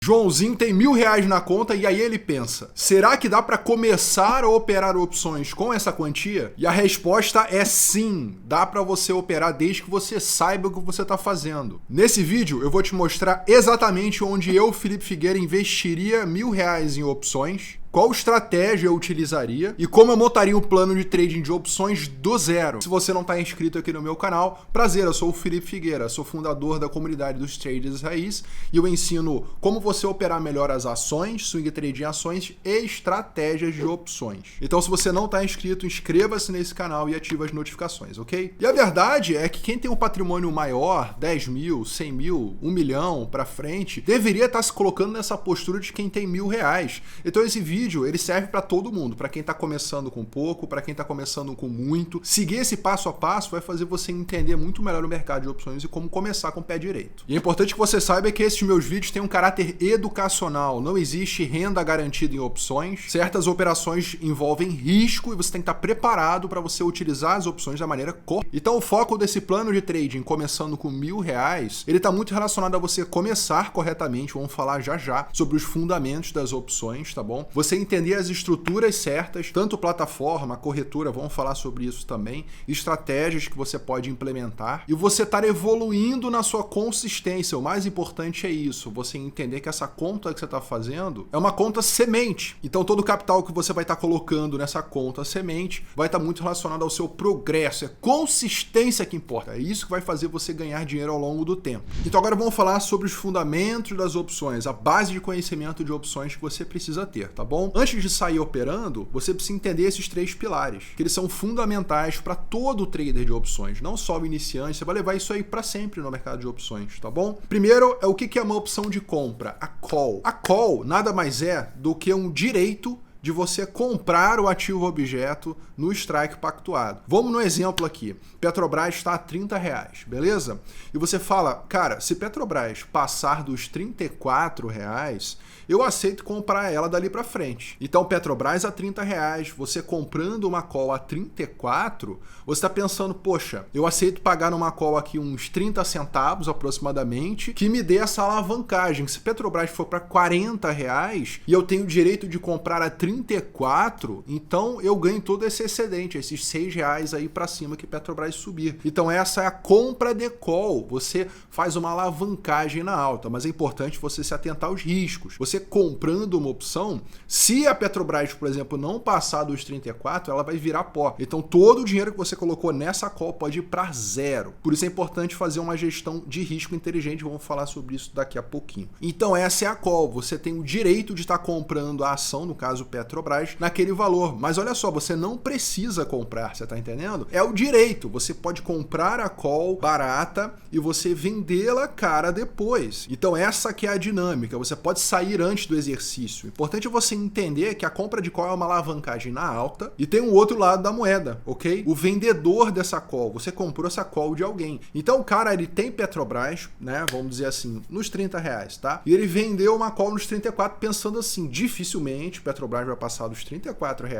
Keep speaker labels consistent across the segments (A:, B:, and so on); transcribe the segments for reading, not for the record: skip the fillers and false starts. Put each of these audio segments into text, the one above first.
A: Joãozinho tem R$1.000 na conta e aí ele pensa, será que dá para começar a operar opções com essa quantia? E a resposta é sim, dá para você operar desde que você saiba o que você está fazendo. Nesse vídeo eu vou te mostrar exatamente onde eu, Felipe Figueira, investiria R$1.000 em opções, qual estratégia eu utilizaria e como eu montaria um plano de trading de opções do zero. Se você não está inscrito aqui no meu canal, prazer, eu sou o Felipe Figueira, sou fundador da comunidade dos traders raiz e eu ensino como você operar melhor as ações, swing trading ações e estratégias de opções. Então se você não está inscrito, inscreva-se nesse canal e ative as notificações, ok? E a verdade é que quem tem um patrimônio maior, 10 mil, 100 mil, 1 milhão para frente, deveria estar se colocando nessa postura de quem tem R$1.000. Então esse vídeo ele serve para todo mundo, para quem está começando com pouco, para quem está começando com muito. Seguir esse passo a passo vai fazer você entender muito melhor o mercado de opções e como começar com o pé direito. E é importante que você saiba que esses meus vídeos têm um caráter educacional, não existe renda garantida em opções, certas operações envolvem risco e você tem que estar preparado para você utilizar as opções da maneira correta. Então o foco desse plano de trading, começando com R$1.000, ele está muito relacionado a você começar corretamente, vamos falar já sobre os fundamentos das opções, tá bom? Você entender as estruturas certas, tanto plataforma, corretora, vamos falar sobre isso também, estratégias que você pode implementar e você estar evoluindo na sua consistência. O mais importante é isso, você entender que essa conta que você está fazendo é uma conta semente. Então todo o capital que você vai estar colocando nessa conta semente vai estar muito relacionado ao seu progresso. É consistência que importa, é isso que vai fazer você ganhar dinheiro ao longo do tempo. Então agora vamos falar sobre os fundamentos das opções, a base de conhecimento de opções que você precisa ter, tá bom? Antes de sair operando, você precisa entender esses três pilares, que eles são fundamentais para todo trader de opções, não só o iniciante, você vai levar isso aí para sempre no mercado de opções, tá bom? Primeiro, é o que é uma opção de compra? A call. A call nada mais é do que um direito de você comprar o ativo objeto no strike pactuado. Vamos no exemplo aqui. Petrobras está a R$30, beleza? E você fala, cara, se Petrobras passar dos R$34, eu aceito comprar ela dali para frente. Então Petrobras a R$30, você comprando uma call a 34, você está pensando, poxa, eu aceito pagar numa call aqui uns 30 centavos aproximadamente, que me dê essa alavancagem. Se Petrobras for para R$40 e eu tenho o direito de comprar a 34, então eu ganho todo esse excedente, esses R$6 aí para cima que Petrobras subir. Então essa é a compra de call, você faz uma alavancagem na alta, mas é importante você se atentar aos riscos. Você comprando uma opção, se a Petrobras, por exemplo, não passar dos 34, ela vai virar pó. Então todo o dinheiro que você colocou nessa call pode ir para zero. Por isso é importante fazer uma gestão de risco inteligente, vamos falar sobre isso daqui a pouquinho. Então essa é a call, você tem o direito de estar comprando a ação, no caso Petrobras, naquele valor. Mas olha só, você não precisa comprar, você tá entendendo? É o direito, você pode comprar a call barata e você vendê-la cara depois. Então essa que é a dinâmica, você pode sair antes do exercício. O importante é você entender que a compra de call é uma alavancagem na alta e tem um outro lado da moeda, ok? O vendedor dessa call, você comprou essa call de alguém. Então o cara, ele tem Petrobras, né, vamos dizer assim, nos R$30, tá? E ele vendeu uma call nos 34 pensando assim, dificilmente Petrobras vai passar dos R$34,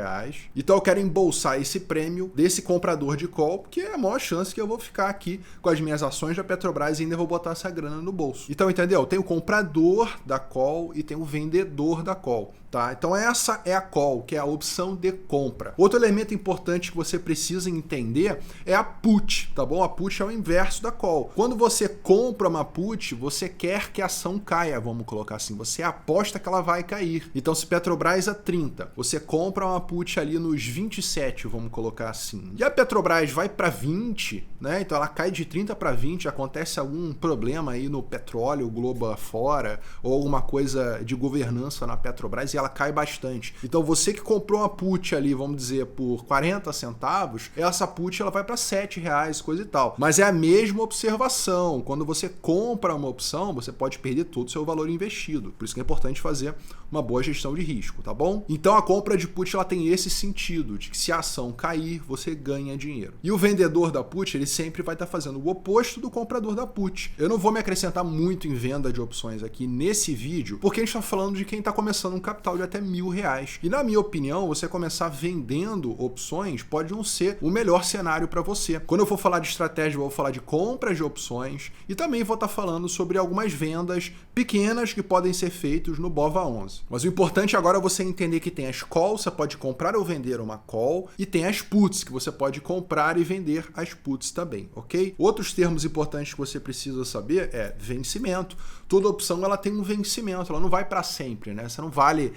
A: então eu quero embolsar esse prêmio desse comprador de call, porque é a maior chance que eu vou ficar aqui com as minhas ações da Petrobras e ainda vou botar essa grana no bolso. Então, entendeu? Tem o comprador da call e tem o vendedor da call. Tá? Então essa é a call, que é a opção de compra. Outro elemento importante que você precisa entender é a put, tá bom? A put é o inverso da call. Quando você compra uma put, você quer que a ação caia, vamos colocar assim, você aposta que ela vai cair. Então se Petrobras a 30, você compra uma put ali nos 27, vamos colocar assim. E a Petrobras vai para 20, né? Então ela cai de 30 para 20, acontece algum problema aí no petróleo, globo afora, ou alguma coisa de governança na Petrobras e ela cai bastante. Então você que comprou uma put ali, vamos dizer, por 40 centavos, essa put ela vai para R$7, coisa e tal. Mas é a mesma observação. Quando você compra uma opção, você pode perder todo o seu valor investido. Por isso que é importante fazer uma boa gestão de risco, tá bom? Então a compra de put ela tem esse sentido, de que se a ação cair, você ganha dinheiro. E o vendedor da put, ele sempre vai estar fazendo o oposto do comprador da put. Eu não vou me acrescentar muito em venda de opções aqui nesse vídeo, porque a gente está falando de quem está começando um capital de até R$1.000. E na minha opinião, você começar vendendo opções pode não ser o melhor cenário para você. Quando eu for falar de estratégia, eu vou falar de compras de opções e também vou estar falando sobre algumas vendas pequenas que podem ser feitas no BOVA11. Mas o importante agora é você entender que tem as calls, você pode comprar ou vender uma call, e tem as puts, que você pode comprar e vender as puts também, ok? Outros termos importantes que você precisa saber é vencimento. Toda opção ela tem um vencimento, ela não vai para sempre, né? Você não vale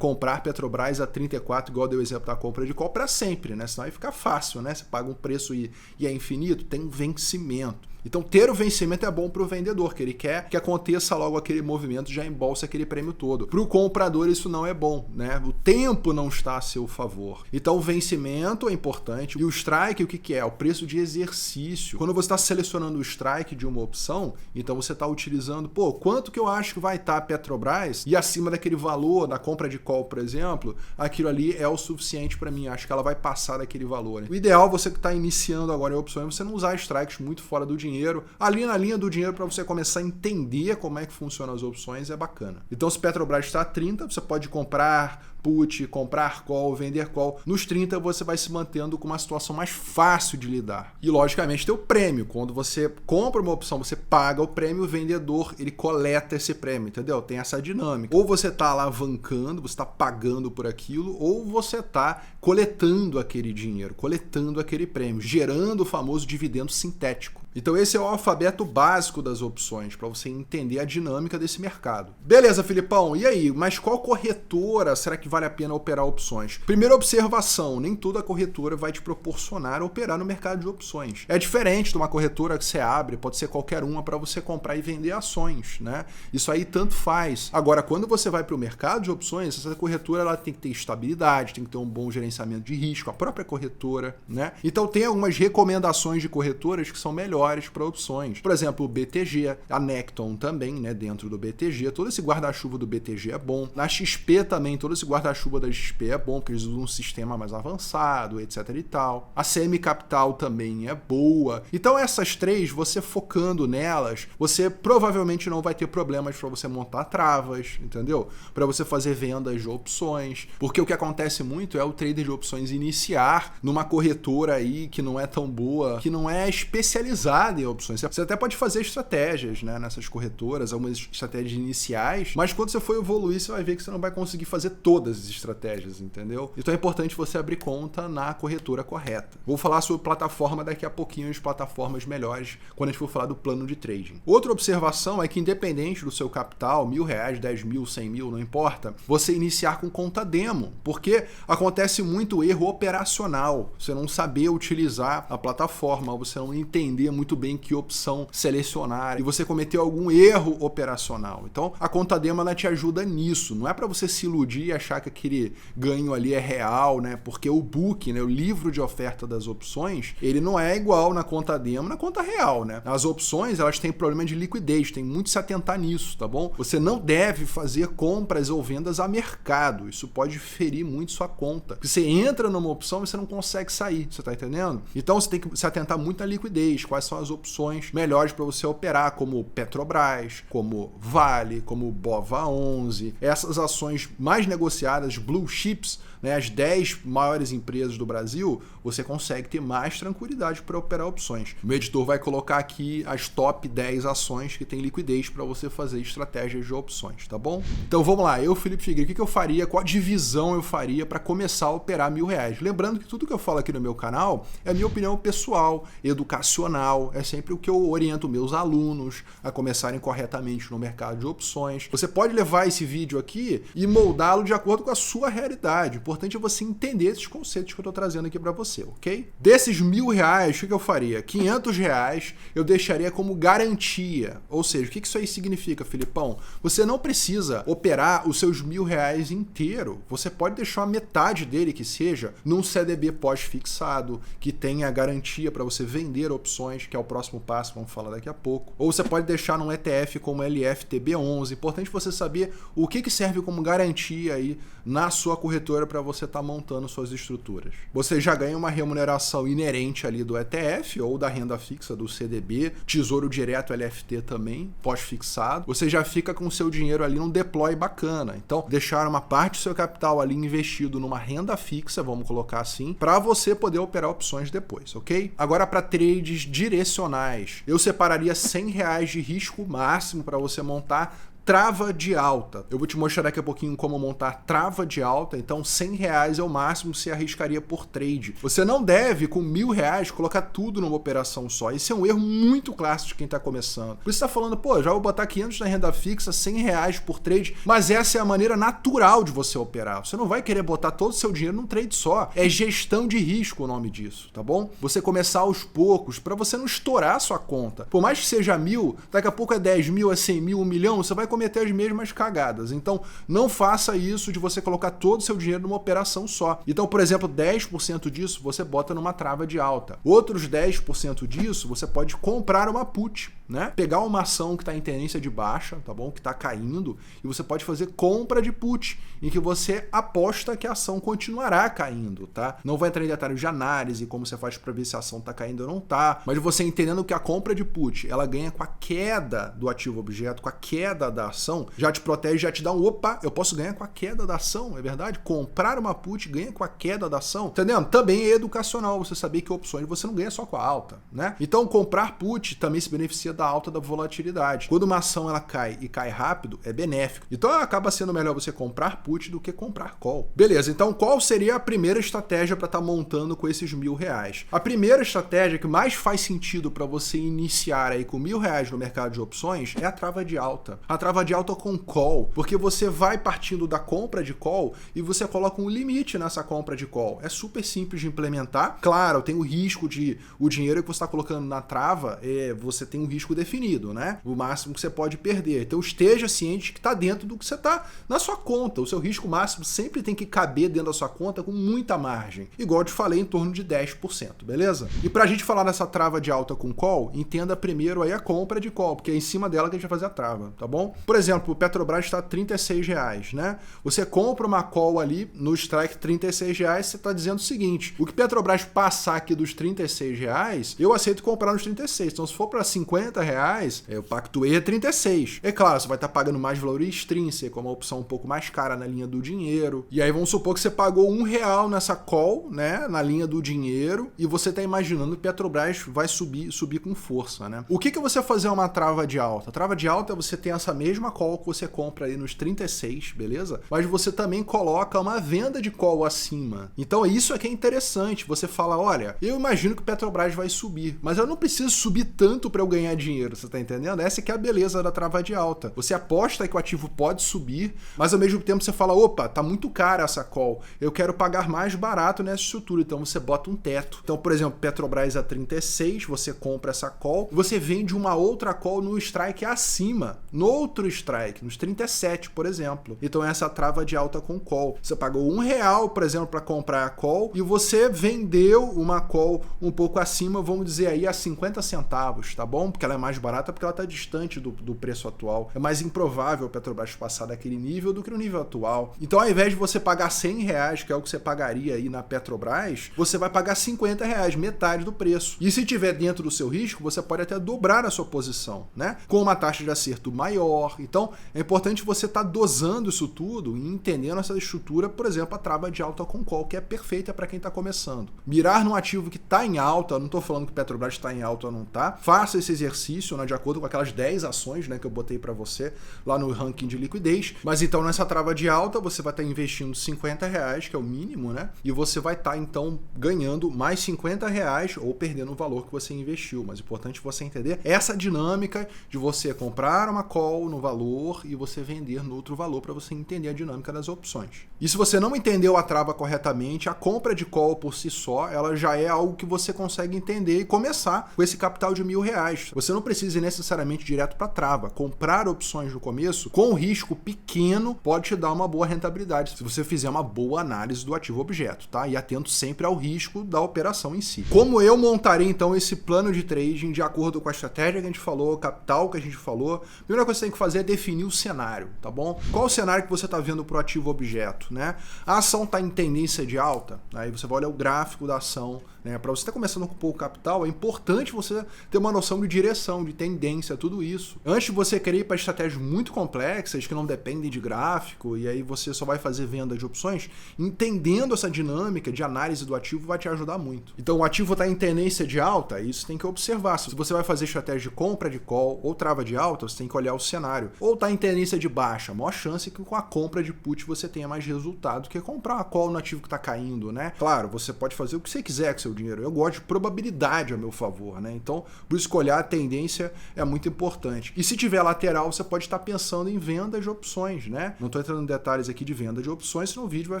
A: comprar Petrobras a 34, igual deu o exemplo da compra de call, para sempre, né? Senão vai ficar fácil, né? Você paga um preço e é infinito, tem um vencimento. Então ter o vencimento é bom para o vendedor, que ele quer que aconteça logo aquele movimento, já embolsa aquele prêmio todo. Para o comprador isso não é bom, né? O tempo não está a seu favor. Então o vencimento é importante. E o strike, o que é? O preço de exercício. Quando você está selecionando o strike de uma opção, então você está utilizando, quanto que eu acho que vai estar a Petrobras, e acima daquele valor, da compra de call, por exemplo, aquilo ali é o suficiente para mim. Acho que ela vai passar daquele valor, né? O ideal, você que está iniciando agora em opções, é você não usar strikes muito fora do dinheiro. Ali na linha do dinheiro, para você começar a entender como é que funcionam as opções, é bacana. Então, se Petrobras está a 30, você pode comprar put, comprar call, vender call. Nos 30 você vai se mantendo com uma situação mais fácil de lidar. E logicamente tem o prêmio. Quando você compra uma opção, você paga o prêmio, o vendedor ele coleta esse prêmio, entendeu? Tem essa dinâmica. Ou você está alavancando, você está pagando por aquilo, ou você está coletando aquele dinheiro, coletando aquele prêmio, gerando o famoso dividendo sintético. Então esse é o alfabeto básico das opções, para você entender a dinâmica desse mercado. Beleza, Filipão, e aí? Mas qual corretora será que vale a pena operar opções? Primeira observação, nem toda corretora vai te proporcionar operar no mercado de opções. É diferente de uma corretora que você abre, pode ser qualquer uma para você comprar e vender ações, né? Isso aí tanto faz. Agora, quando você vai para o mercado de opções, essa corretora ela tem que ter estabilidade, tem que ter um bom gerenciamento de risco, a própria corretora, né? Então tem algumas recomendações de corretoras que são melhores para opções. Por exemplo, o BTG, a Necton também, né, dentro do BTG. Todo esse guarda-chuva do BTG é bom. Na XP também, todo esse guarda-chuva da XP é bom, porque eles usam um sistema mais avançado, etc e tal. A CM Capital também é boa. Então essas três, você focando nelas, você provavelmente não vai ter problemas para você montar travas, entendeu? Para você fazer vendas de opções. Porque o que acontece muito é o trader de opções iniciar numa corretora aí que não é tão boa, que não é especializada em opções. Você até pode fazer estratégias, né, nessas corretoras, algumas estratégias iniciais, mas quando você for evoluir, você vai ver que você não vai conseguir fazer todas as estratégias, entendeu? Então é importante você abrir conta na corretora correta. Vou falar sobre plataforma daqui a pouquinho, as plataformas melhores, quando a gente for falar do plano de trading. Outra observação é que independente do seu capital, R$1.000, 10 mil, 100 mil, não importa, você iniciar com conta demo, porque acontece muito erro operacional, você não saber utilizar a plataforma, você não entender muito bem que opção selecionar e você cometeu algum erro operacional. Então, a conta demo ela te ajuda nisso. Não é para você se iludir e achar que aquele ganho ali é real, né? Porque o book, né, o livro de oferta das opções, ele não é igual na conta demo, na conta real, né? As opções, elas têm problema de liquidez, tem muito que se atentar nisso, tá bom? Você não deve fazer compras ou vendas a mercado. Isso pode ferir muito sua conta. Porque você entra numa opção e você não consegue sair, você tá entendendo? Então, você tem que se atentar muito na liquidez, quais são as opções melhores para você operar, como Petrobras, como Vale, como BOVA11, essas ações mais negociadas, blue chips, né, as 10 maiores empresas do Brasil, você consegue ter mais tranquilidade para operar opções. O meu editor vai colocar aqui as top 10 ações que tem liquidez para você fazer estratégias de opções, tá bom? Então vamos lá, eu, Felipe Figueiredo, o que eu faria, qual divisão eu faria para começar a operar R$1.000? Lembrando que tudo que eu falo aqui no meu canal é minha opinião pessoal, educacional, é sempre o que eu oriento meus alunos a começarem corretamente no mercado de opções. Você pode levar esse vídeo aqui e moldá-lo de acordo com a sua realidade. O importante é você entender esses conceitos que eu estou trazendo aqui para você, ok? Desses R$1.000, o que eu faria? R$500 eu deixaria como garantia. Ou seja, o que isso aí significa, Filipão? Você não precisa operar os seus R$1.000 inteiro. Você pode deixar a metade dele, que seja, num CDB pós-fixado, que tenha garantia para você vender opções. opções, que é o próximo passo, vamos falar daqui a pouco. Ou você pode deixar num ETF como LFTB11. Importante você saber o que serve como garantia aí na sua corretora para você estar montando suas estruturas. Você já ganha uma remuneração inerente ali do ETF ou da renda fixa do CDB, Tesouro Direto LFT também, pós-fixado. Você já fica com o seu dinheiro ali num deploy bacana. Então, deixar uma parte do seu capital ali investido numa renda fixa, vamos colocar assim, para você poder operar opções depois, ok? Agora, para trades direcionais, eu separaria R$100 de risco máximo para você montar trava de alta. Eu vou te mostrar daqui a pouquinho como montar trava de alta, então R$100 é o máximo que você arriscaria por trade. Você não deve, com R$1.000, colocar tudo numa operação só. Esse é um erro muito clássico de quem está começando. Por isso você está falando, pô, já vou botar 500 na renda fixa, R$100 por trade, mas essa é a maneira natural de você operar. Você não vai querer botar todo o seu dinheiro num trade só. É gestão de risco o nome disso, tá bom? Você começar aos poucos, para você não estourar a sua conta. Por mais que seja 1.000, daqui a pouco é 10 mil, é 100 mil, 1 milhão, você vai cometer as mesmas cagadas. Então, não faça isso de você colocar todo o seu dinheiro numa operação só. Então, por exemplo, 10% disso você bota numa trava de alta. Outros 10% disso você pode comprar uma put, né? Pegar uma ação que está em tendência de baixa, tá bom? Que está caindo, e você pode fazer compra de put, em que você aposta que a ação continuará caindo, tá? Não vai entrar em detalhes de análise, como você faz para ver se a ação está caindo ou não tá, mas você entendendo que a compra de put, ela ganha com a queda do ativo objeto, com a queda da ação, já te protege, já te dá um opa, eu posso ganhar com a queda da ação, é verdade? Comprar uma put ganha com a queda da ação, entendendo? Também é educacional você saber que opções você não ganha só com a alta, né? Então, comprar put também se beneficia da alta da volatilidade. Quando uma ação ela cai e cai rápido, é benéfico. Então, acaba sendo melhor você comprar put do que comprar call. Beleza, então qual seria a primeira estratégia para estar montando com esses R$1.000? A primeira estratégia que mais faz sentido para você iniciar aí com R$1.000 no mercado de opções é a trava de alta. A trava de alta com call, porque você vai partindo da compra de call e você coloca um limite nessa compra de call. É super simples de implementar. Claro, tem o risco de o dinheiro que você está colocando na trava, você tem um risco definido, né? O máximo que você pode perder. Então esteja ciente que está dentro do que você está na sua conta. O seu risco máximo sempre tem que caber dentro da sua conta com muita margem. Igual eu te falei, em torno de 10%, beleza? E para a gente falar dessa trava de alta com call, entenda primeiro aí a compra de call, porque é em cima dela que a gente vai fazer a trava, tá bom? Por exemplo, o Petrobras está R$36, né? Você compra uma call ali no strike R$36, você está dizendo o seguinte, o que Petrobras passar aqui dos R$36, eu aceito comprar nos 36. Então, se for para R$50, eu pactuei a 36. É claro, você vai estar pagando mais valor extrínseco, uma opção um pouco mais cara na linha do dinheiro. E aí vamos supor que você pagou R$1 nessa call, né? Na linha do dinheiro, e você está imaginando que Petrobras vai subir com força, né? O que você fazer uma trava de alta? A trava de alta é você ter essa mesma call que você compra aí nos 36, beleza? Mas você também coloca uma venda de call acima. Então isso é que é interessante. Você fala, olha, eu imagino que o Petrobras vai subir, mas eu não preciso subir tanto para eu ganhar dinheiro, você tá entendendo? Essa que é a beleza da trava de alta. Você aposta que o ativo pode subir, mas ao mesmo tempo você fala, opa, tá muito cara essa call, eu quero pagar mais barato nessa estrutura, então você bota um teto. Então, por exemplo, Petrobras a 36, você compra essa call, você vende uma outra call no strike acima, no outro strike, nos 37, por exemplo. Então essa trava de alta com call. Você pagou R$1, por exemplo, para comprar a call e você vendeu uma call um pouco acima, vamos dizer aí a 50 centavos, tá bom? Porque ela é mais barata, porque ela está distante do preço atual. É mais improvável a Petrobras passar daquele nível do que no nível atual. Então, ao invés de você pagar R$100, que é o que você pagaria aí na Petrobras, você vai pagar R$50, metade do preço. E se tiver dentro do seu risco, você pode até dobrar a sua posição, né? Com uma taxa de acerto maior. Então, é importante você estar dosando isso tudo e entendendo essa estrutura, por exemplo, a trava de alta com call, que é perfeita para quem está começando. Mirar num ativo que está em alta, eu não estou falando que o Petrobras está em alta ou não está, faça esse exercício, né, de acordo com aquelas 10 ações, né, que eu botei para você lá no ranking de liquidez, mas então nessa trava de alta você vai estar investindo R$50, que é o mínimo, né, e você vai estar então ganhando mais R$50 ou perdendo o valor que você investiu, mas é importante você entender essa dinâmica de você comprar uma call no valor e você vender no outro valor para você entender a dinâmica das opções. E se você não entendeu a trava corretamente, a compra de call por si só, ela já é algo que você consegue entender e começar com esse capital de R$1.000. Você não precisa ir necessariamente direto para trava. Comprar opções no começo com risco pequeno pode te dar uma boa rentabilidade se você fizer uma boa análise do ativo objeto, tá? E atento sempre ao risco da operação em si. Como eu montarei então esse plano de trading de acordo com a estratégia que a gente falou, capital que a gente falou? A primeira coisa que você tem que fazer é definir o cenário, tá bom? Qual o cenário que você está vendo para o ativo objeto, né? A ação está em tendência de alta, aí você vai olhar o gráfico da ação, né? Para você estar começando com pouco capital, é importante você ter uma noção de direção, de tendência, tudo isso. Antes de você querer ir para estratégias muito complexas, que não dependem de gráfico, e aí você só vai fazer venda de opções, entendendo essa dinâmica de análise do ativo vai te ajudar muito. Então o ativo está em tendência de alta, isso tem que observar. Se você vai fazer estratégia de compra de call ou trava de alta, você tem que olhar o cenário. Ou está em tendência de baixa, a maior chance é que com a compra de put você tenha mais resultado que comprar uma call no ativo que está caindo, né? Claro, você pode fazer o que você quiser com seu dinheiro. Eu gosto de probabilidade a meu favor, né? Então, por isso que olhar a tendência é muito importante. E se tiver lateral, você pode estar pensando em venda de opções, né? Não estou entrando em detalhes aqui de venda de opções, senão o vídeo vai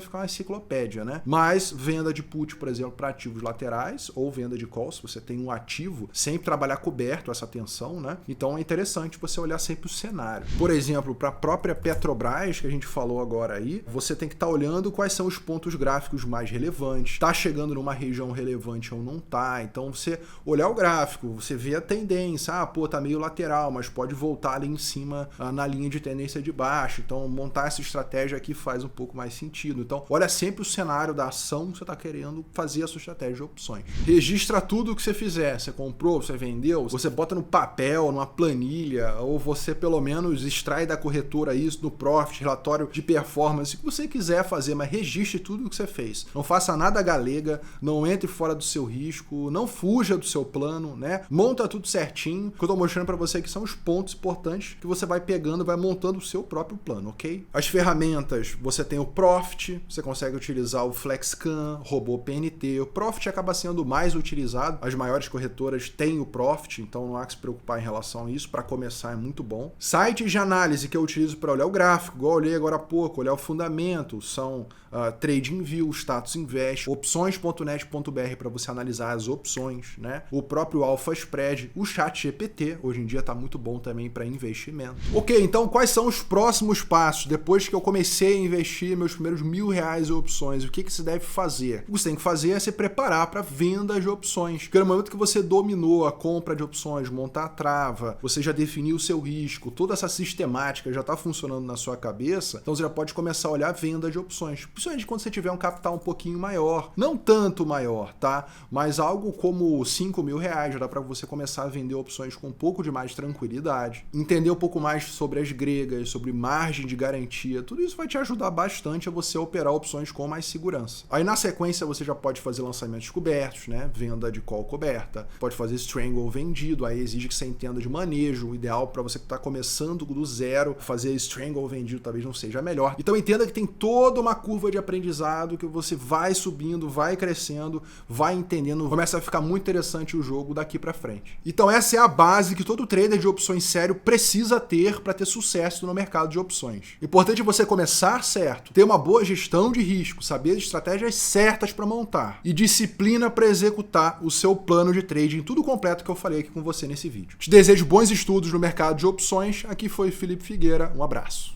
A: ficar uma enciclopédia, né? Mas venda de put, por exemplo, para ativos laterais ou venda de call, se você tem um ativo, sempre trabalhar coberto essa tensão, né? Então é interessante você olhar sempre o cenário. Por exemplo, para a própria Petrobras, que a gente falou agora aí, você tem que estar olhando quais são os pontos gráficos mais relevantes. Está chegando numa região relevante ou não tá? Então você olhar o gráfico, você vê a tendência, pô, tá meio lateral, mas pode voltar ali em cima na linha de tendência de baixo. Então montar essa estratégia aqui faz um pouco mais sentido. Então olha sempre o cenário da ação que você está querendo fazer a sua estratégia de opções. Registra tudo o que você fizer. Você comprou, você vendeu, você bota no papel, numa planilha, ou você pelo menos extrai da corretora isso no profit, relatório de performance, o que você quiser fazer, mas registre tudo o que você fez. Não faça nada galega, não entre fora do seu risco, não fuja do seu plano, né? Monta tudo certinho. O que eu tô mostrando para você aqui são os pontos importantes que você vai pegando, vai montando o seu próprio plano, ok? As ferramentas, você tem o Profit, você consegue utilizar o FlexScan, Robô PNT. O Profit acaba sendo mais utilizado, as maiores corretoras têm o Profit, então não há que se preocupar em relação a isso. Para começar é muito bom. Sites de análise que eu utilizo para olhar o gráfico, igual eu olhei agora há pouco, olhar o fundamento, são TradingView, Status Invest, opções.net.br para você analisar as opções, né? O próprio Alpha Spread, o ChatGPT, hoje em dia está muito bom também para investimento. Ok, então quais são os próximos passos? Depois que eu comecei a investir meus primeiros R$1.000 em opções, o que você deve fazer? O que você tem que fazer é se preparar para venda de opções. Porque no momento que você dominou a compra de opções, montar a trava, você já definiu o seu risco, toda essa sistemática já está funcionando na sua cabeça, então você já pode começar a olhar a venda de opções. Principalmente quando você tiver um capital um pouquinho maior. Não tanto maior, tá? Mas algo como R$5.000 já dá para você começar a vender opções com um pouco de mais tranquilidade. Entender um pouco mais sobre as gregas, sobre margem de garantia. Tudo isso vai te ajudar bastante a você operar opções com mais segurança. Aí na sequência você já pode fazer lançamentos cobertos, né? Venda de call coberta. Pode fazer strangle vendido. Aí exige que você entenda de manejo. O ideal para você que está começando do zero, fazer strangle vendido talvez não seja melhor. Então entenda que tem toda uma curva de aprendizado que você vai subindo, vai crescendo, vai entendendo, começa a ficar muito interessante o jogo daqui para frente. Então essa é a base que todo trader de opções sério precisa ter para ter sucesso no mercado de opções. Importante você começar certo, ter uma boa gestão de risco, saber as estratégias certas para montar e disciplina para executar o seu plano de trading, tudo completo que eu falei aqui com você nesse vídeo. Te desejo bons estudos no mercado de opções. Aqui foi Felipe Figueira, um abraço.